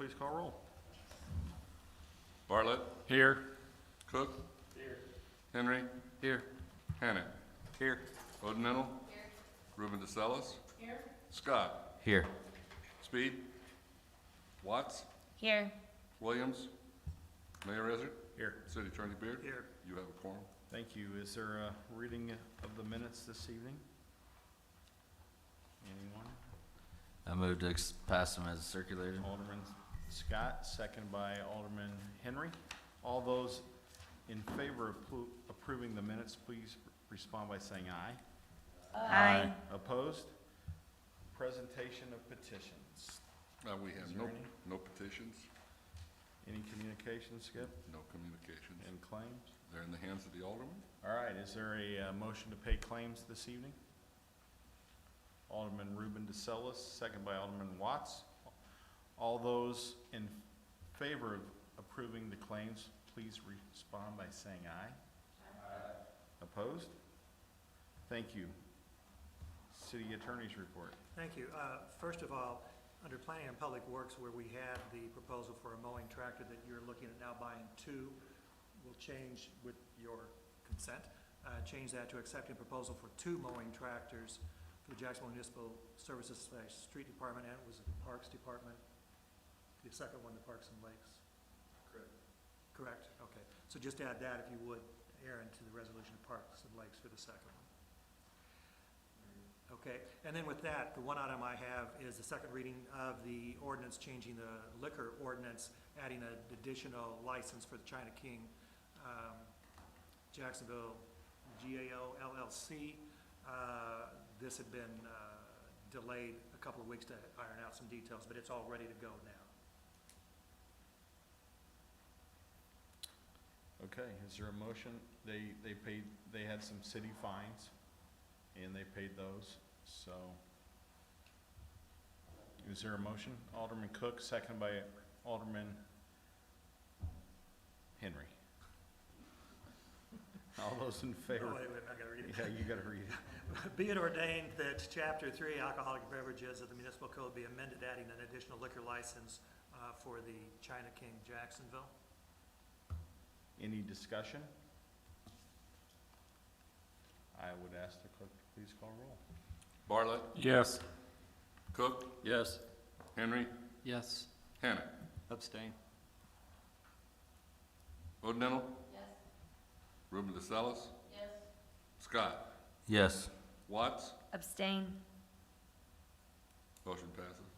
please call roll. Bartlett. Here. Cook. Here. Henry. Here. Hannon. Here. Odenental. Ruben DeSellis. Here. Scott. Here. Speed. Watts. Here. Williams. Mayor Izzard. Here. City Attorney Beard. Here. You have a quorum. Thank you. Is there a reading of the minutes this evening? Anyone? I move to pass them as circulated. Alderman Scott, second by Alderman Henry. All those in favor of approving the minutes, please respond by saying aye. Aye. Opposed? Presentation of petitions. We have Is there any? no petitions, Any communications, Skip? no communications. And claims? They're in the hands of the alderman. All right, is there a motion to pay claims this evening? Alderman Ruben DeSellis, second by Alderman Watts. All those in favor of approving the claims, please respond by saying aye. Aye. Opposed? Thank you. City Attorney's report. Thank you. First of all, under Planning and Public Works, where we had the proposal for a mowing tractor that you're looking at now buying two, we'll change with your consent, change that to accepting proposal for two mowing tractors for the Jacksonville Municipal Services / Street Department, and it was the Parks Department. The second one, the Parks and Lakes. Correct. Correct, okay. So just add that, if you would, Aaron, to the resolution of Parks and Lakes for the second one. Okay, and then with that, the one item I have is the second reading of the ordinance changing the liquor ordinance, adding an additional license for the China King Jacksonville GAO LLC. This had been delayed a couple of weeks to iron out some details, but it's all ready to go now. Okay, is there a motion? They had some city fines, and they paid those, so. Is there a motion? Alderman Cook, second by Alderman Henry. All those in favor? Oh, wait, I gotta read it. Yeah, you gotta read it. Be it ordained that Chapter 3 alcoholic beverages of the municipal code be amended, adding an additional liquor license for the China King Jacksonville. Any discussion? I would ask the clerk to please call roll. Bartlett. Yes. Cook. Yes. Henry. Yes. Hannon. Abstain. Odenental. Yes. Ruben DeSellis. Yes. Scott. Yes. Watts. Abstain. Motion passes.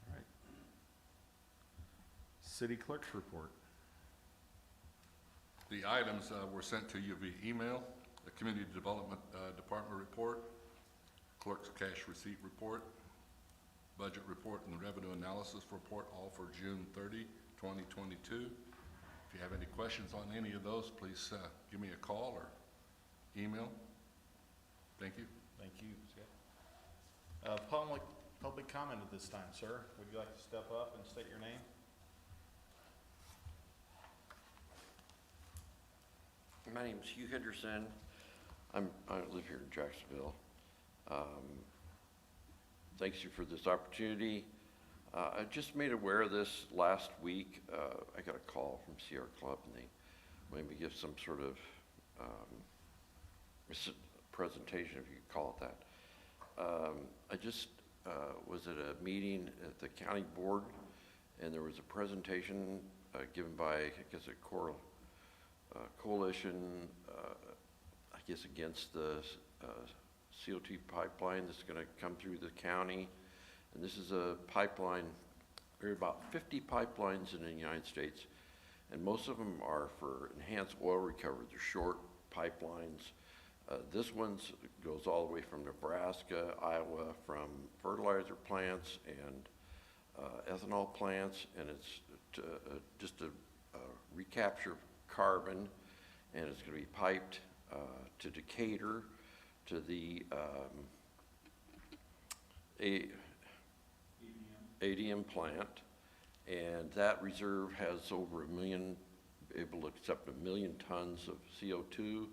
All right. City clerk's report. The items were sent to you via email: the Community Development Department report, Clerk's cash receipt report, budget report, and the revenue analysis report, all for June 30, 2022. If you have any questions on any of those, please give me a call or email. Thank you. Thank you, Scott. Public comment at this time, sir. Would you like to step up and state your name? My name is Hugh Henderson. I live here in Jacksonville. Thanks you for this opportunity. I just made aware of this last week. I got a call from Sierra Club, and they made me give some sort of presentation, if you could call it that. I just was at a meeting at the county board, and there was a presentation given by, I guess, a coalition, I guess, against the CO2 pipeline that's going to come through the county. And this is a pipeline. There are about 50 pipelines in the United States, and most of them are for enhanced oil recovery. They're short pipelines. This one goes all the way from Nebraska, Iowa, from fertilizer plants and ethanol plants, and it's just a recapture carbon, and it's going to be piped to Decatur, to the ADM plant, and that reserve has over 1 million, able to accept 1 million tons of CO2.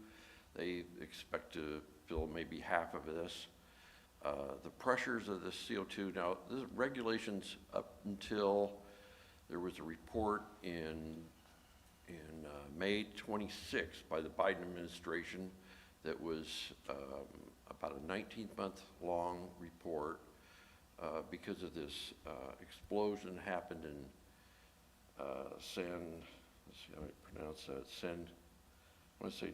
They expect to fill maybe half of this. The pressures of the CO2, now the regulations up until There was a report in May 26th by the Biden administration that was about a 19-month-long report because of this explosion happened in let's see how I pronounce that, I want to say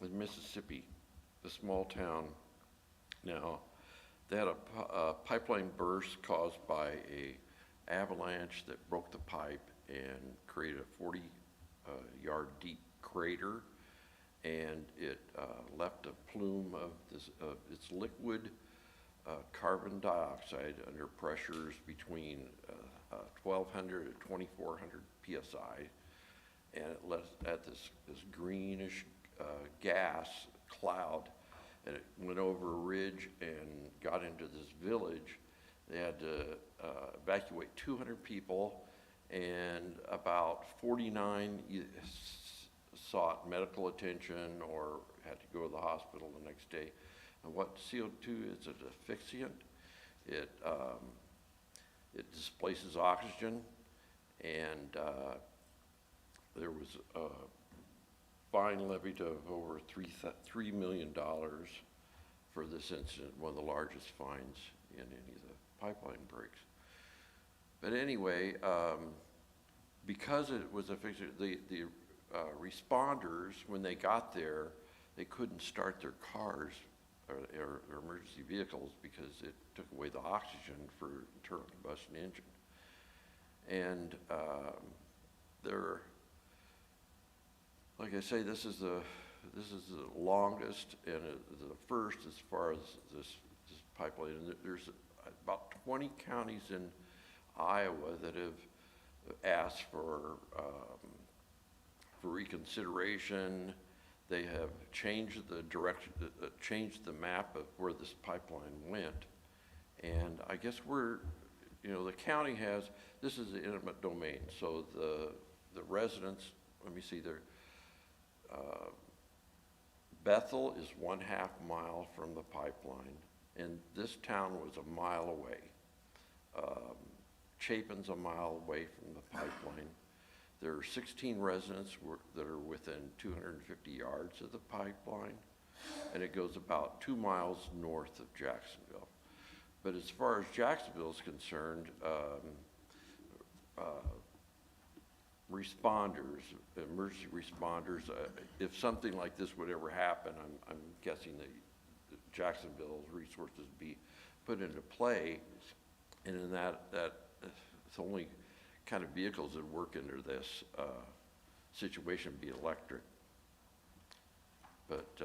in Mississippi, a small town. Now, they had a pipeline burst caused by a avalanche that broke the pipe and created a 40-yard deep crater, and it left a plume of its liquid carbon dioxide under pressures between 1,200 and 2,400 psi, and it left this greenish gas cloud, and it went over a ridge and got into this village. They had to evacuate 200 people, and about 49 sought medical attention or had to go to the hospital the next day. And what CO2 is, an asphyxiant. It displaces oxygen, and there was a fine levied of over $3 million for this incident, one of the largest fines in any of the pipeline breaks. But anyway, because it was a fixer, the responders, when they got there, they couldn't start their cars or emergency vehicles because it took away the oxygen for internal combustion engine. And like I say, this is the longest and the first as far as this pipeline. And there's about 20 counties in Iowa that have asked for reconsideration. They have changed the direction, changed the map of where this pipeline went. And I guess the county has, this is the intimate domain. So the residents, let me see there, Bethel is 1/2 mile from the pipeline, and this town was a mile away. Chapin's a mile away from the pipeline. There are 16 residents that are within 250 yards of the pipeline, and it goes about 2 miles north of Jacksonville. But as far as Jacksonville is concerned, responders, emergency responders, if something like this would ever happen, I'm guessing that Jacksonville's resources be put into play, and in that it's only kind of vehicles that work under this situation be electric. But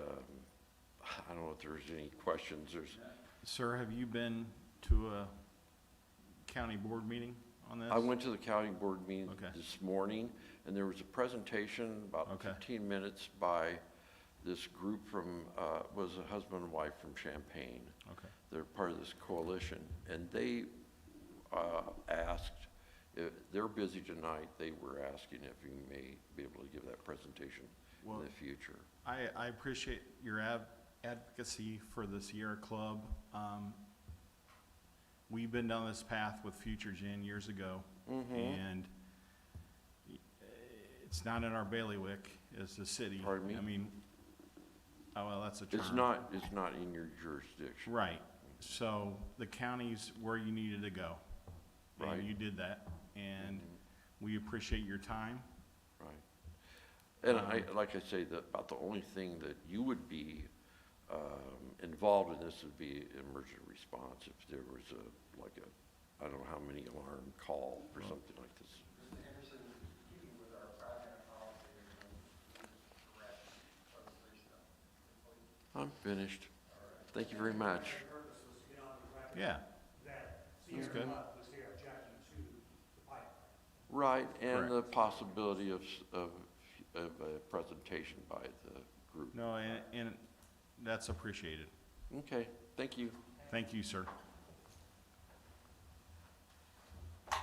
I don't know if there's any questions. Sir, have you been to a county board meeting on this? I went to the county board meeting Okay. this morning, and there was a presentation about Okay. 15 minutes by this group from, was a husband and wife from Champaign. Okay. They're part of this coalition, and they asked, they're busy tonight, they were asking if you may be able to give that presentation Well, in the future. I appreciate your advocacy for the Sierra Club. We've been down this path with Future Gen years ago, and it's not in our bailiwick as the city. Pardon me? I mean, oh, well, that's a term. It's not in your jurisdiction. Right. So the county's where you needed to go. Right. And you did that, and we appreciate your time. Right. And like I say, about the only thing that you would be involved in this would be emergency response if there was I don't know how many alarm call or something like this. Mr. Anderson, keeping with our project policy, correct, I'm finished. Thank you very much. The purpose was to get on the record Yeah. that That's Sierra good. Club was here objecting to the pipeline. Right, and the Correct. possibility of a presentation by the group. No, and that's appreciated. Okay, thank you. Thank you, sir. All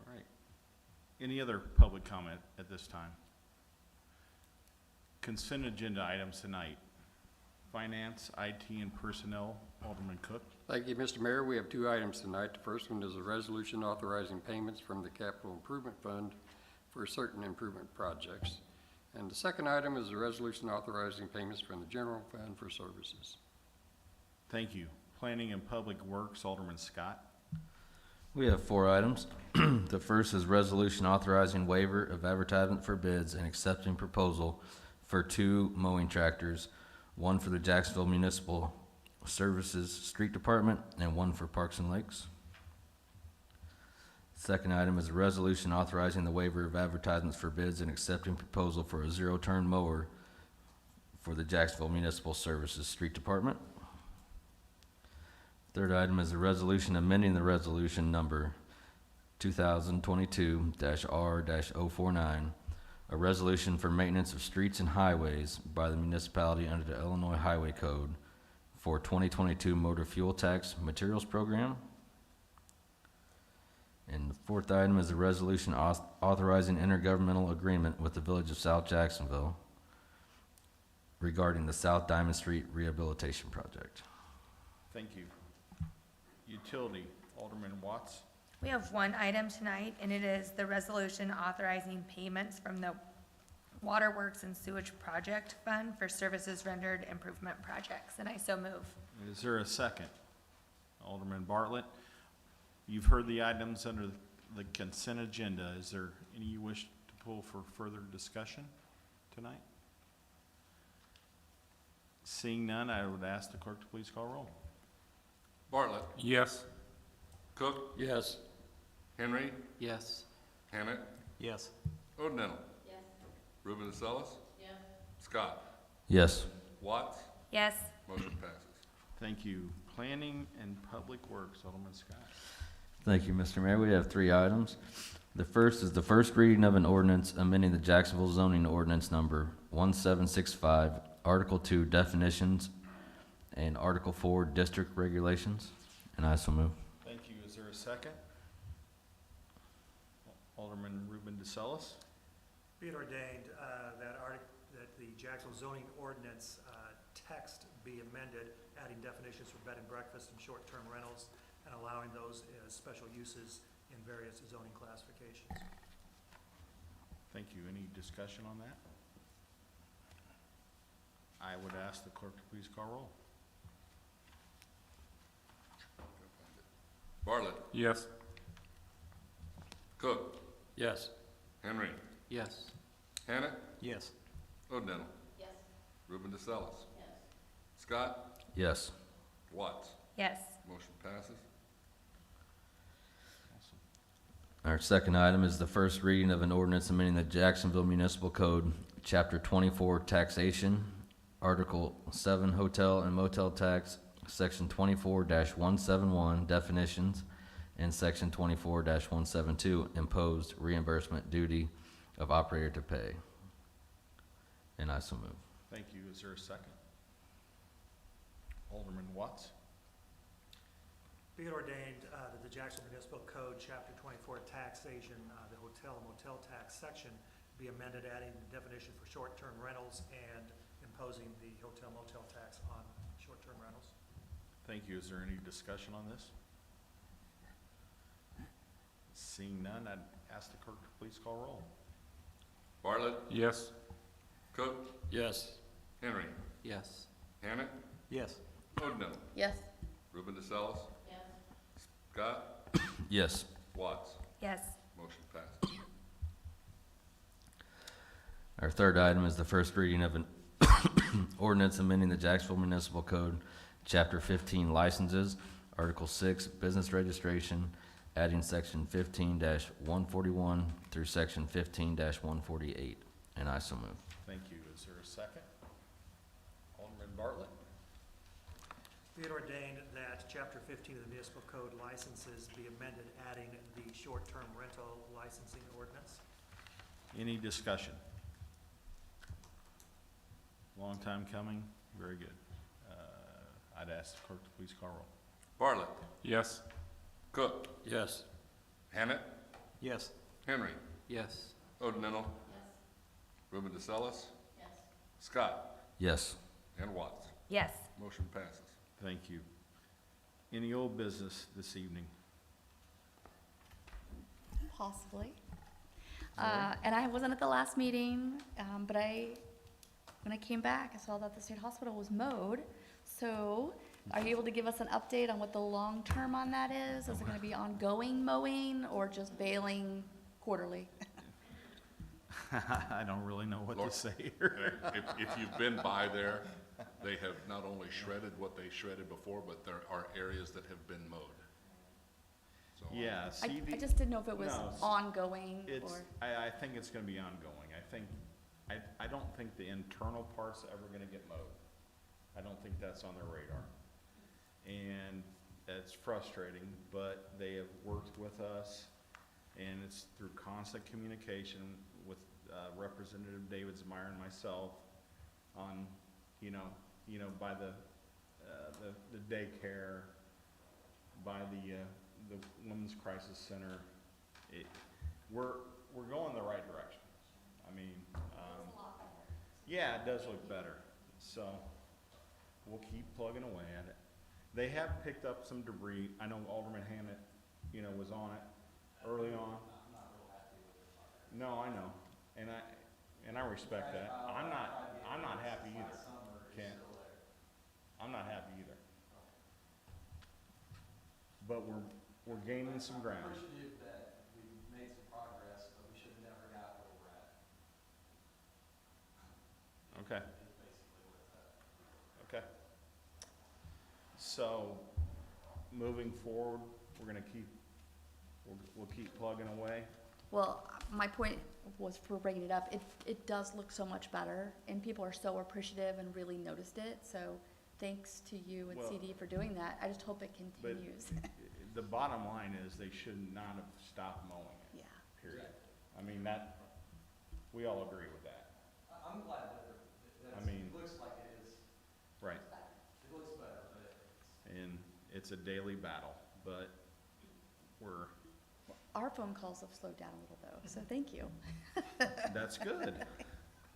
right. Any other public comment at this time? Consent agenda items tonight. Finance, IT, and Personnel, Alderman Cook. Thank you, Mr. Mayor. We have two items tonight. The first one is a resolution authorizing payments from the Capital Improvement Fund for certain improvement projects. And the second item is a resolution authorizing payments from the General Fund for services. Thank you. Planning and Public Works, Alderman Scott. We have 4 items. The first is resolution authorizing waiver of advertisement for bids and accepting proposal for 2 mowing tractors, one for the Jacksonville Municipal Services Street Department and one for Parks and Lakes. Second item is a resolution authorizing the waiver of advertisements for bids and accepting proposal for a 0-turn mower for the Jacksonville Municipal Services Street Department. Third item is a resolution amending the resolution number 2022-R-049, a resolution for maintenance of streets and highways by the municipality under the Illinois Highway Code for 2022 motor fuel tax materials program. And the fourth item is a resolution authorizing intergovernmental agreement with the Village of South Jacksonville regarding the South Diamond Street Rehabilitation Project. Thank you. Utility, Alderman Watts. We have one item tonight, and it is the resolution authorizing payments from the Waterworks and Sewage Project Fund for services rendered improvement projects, and I so move. Is there a second? Alderman Bartlett. You've heard the items under the consent agenda. Is there any you wish to pull for further discussion tonight? Seeing none, I would ask the clerk to please call roll. Bartlett. Yes. Cook. Yes. Henry. Yes. Hannet. Yes. Odenell. Ruben DeSellis. Scott. Yes. Watts. Yes. Motion passes. Thank you. Planning and Public Works, Alderman Scott. Thank you, Mr. Mayor. We have 3 items. The first is the first reading of an ordinance amending the Jacksonville zoning ordinance number 1765, Article 2 definitions, and Article 4 district regulations. And I so move. Thank you. Is there a second? Alderman Ruben DeSellis. Be it ordained that the Jacksonville zoning ordinance text be amended, adding definitions for bed and breakfast and short-term rentals, and allowing those as special uses in various zoning classifications. Thank you. Any discussion on that? I would ask the clerk to please call roll. Bartlett. Yes. Cook. Yes. Henry. Yes. Hannet. Yes. Odenell. Ruben DeSellis. Scott. Yes. Watts. Yes. Motion passes. Our second item is the first reading of an ordinance amending the Jacksonville Municipal Code, Chapter 24, Taxation, Article 7, Hotel and Motel Tax, Section 24-171, Definitions, and Section 24-172, Imposed Reimbursement Duty of Operator to Pay. And I so move. Thank you. Is there a second? Alderman Watts. Be it ordained that the Jacksonville Municipal Code, Chapter 24, Taxation, the Hotel and Motel Tax section be amended, adding the definition for short-term rentals and imposing the hotel motel tax on short-term rentals. Thank you. Is there any discussion on this? Seeing none, I'd ask the clerk to please call roll. Bartlett. Yes. Cook. Yes. Henry. Yes. Hannet. Yes. Odenell. Yes. Ruben DeSellis. Scott. Yes. Watts. Yes. Motion passes. Our third item is the first reading of an ordinance amending the Jacksonville Municipal Code, Chapter 15, Licenses, Article 6, Business Registration, adding Section 15-141 through Section 15-148. And I so move. Thank you. Is there a second? Alderman Bartlett. Be it ordained that Chapter 15 of the Municipal Code licenses be amended, adding the short-term rental licensing ordinance. Any discussion? Long time coming. Very good. I'd ask the clerk to please call roll. Bartlett. Yes. Cook. Yes. Hannet. Yes. Henry. Yes. Odenell. Ruben DeSellis. Scott. Yes. And Watts. Yes. Motion passes. Thank you. Any old business this evening? Possibly. And I wasn't at the last meeting, but when I came back, I saw that the state hospital was mowed. So are you able to give us an update on what the long term on that is? Is it gonna be ongoing mowing or just bailing quarterly? I don't really know what Lord. to say here. If you've been by there, they have not only shredded what they shredded before, but there are areas that have been mowed. So, Yeah, I CD, just didn't know if it was No, ongoing it's, or, I think it's gonna be ongoing. I don't think the internal part's ever gonna get mowed. I don't think that's on their radar. And it's frustrating, but they have worked with us, and it's through constant communication with Representative David Meyer and myself on, by the daycare, by the Women's Crisis Center. We're going the right direction. I mean, yeah, it does look better. So we'll keep plugging away at it. They have picked up some debris. I know Alderman Hammett, was on it early on. No, I know, and I respect that. I'm not happy either, Ken. I'm not happy either. But we're gaining some ground. Appreciative that we made some progress, but we should have never got where we're at. Okay. Is basically what that. Okay. So, moving forward, we'll keep plugging away. well, my point was for bringing it up. It does look so much better and people are so appreciative and really noticed it. So thanks to you and Well, CD for doing that. I just hope it But continues. the bottom line is they should not have stopped mowing it, Yeah. period. I mean, we all agree with that. I'm glad that I mean- it looks like it is, Right. it looks better, but it's. And it's a daily battle, but we're, Our phone calls have slowed down a little though, so thank you. that's good.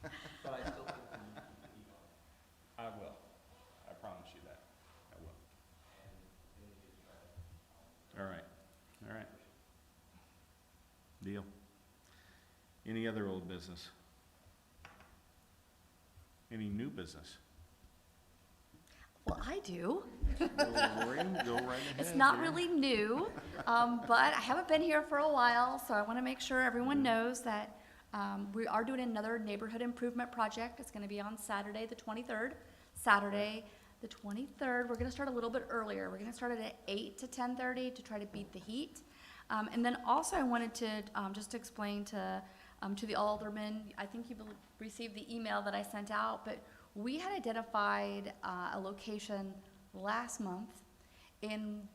But I still think we need to keep on. I will. I promise you that. I will. And they need to get credit. All right. All right. Deal. Any other old business? Any new business? Well, I do. Go right ahead. It's not dear. really new, but I haven't been here for a while, so I want to make sure everyone knows that we are doing another neighborhood improvement project. It's going to be on Saturday, the 23rd. Saturday, the 23rd. We're going to start a little bit earlier. We're going to start it at 8 to 10:30 to try to beat the heat. And then also I wanted to just explain to the aldermen, I think you received the email that I sent out, but we had identified a location last month, and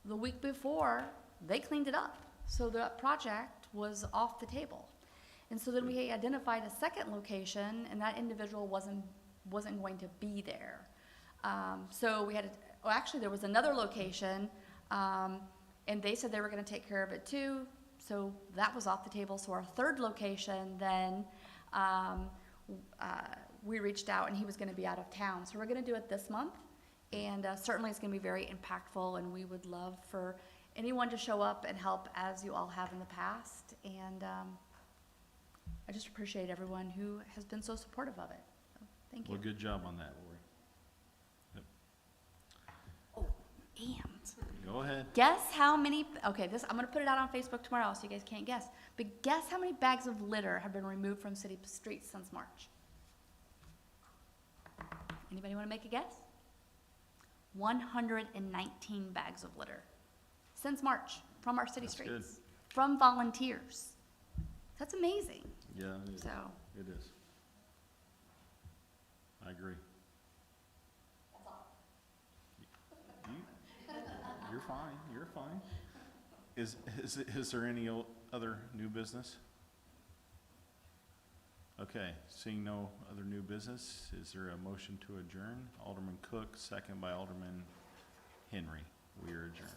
the week before, they cleaned it up. So that project was off the table. And so then we identified a second location, and that individual wasn't going to be there. So we had, actually, there was another location, and they said they were gonna take care of it too, so that was off the table. So our third location then, we reached out and he was gonna be out of town. So we're gonna do it this month, and certainly it's gonna be very impactful, and we would love for anyone to show up and help as you all have in the past. And I just appreciate everyone who has been so supportive of it. So, thank you. Well, good job on that, Lori. Oh, and Go ahead. guess how many, okay, I'm gonna put it out on Facebook tomorrow so you guys can't guess. But guess how many bags of litter have been removed from city streets since March? Anybody wanna make a guess? 119 bags of litter since March from our city That's streets. good. From volunteers. That's amazing, Yeah, it is. so. It is. I agree. You're fine, you're fine. Is there any other new business? Okay, seeing no other new business, is there a motion to adjourn? Alderman Cook, second by Alderman Henry. We are adjourned.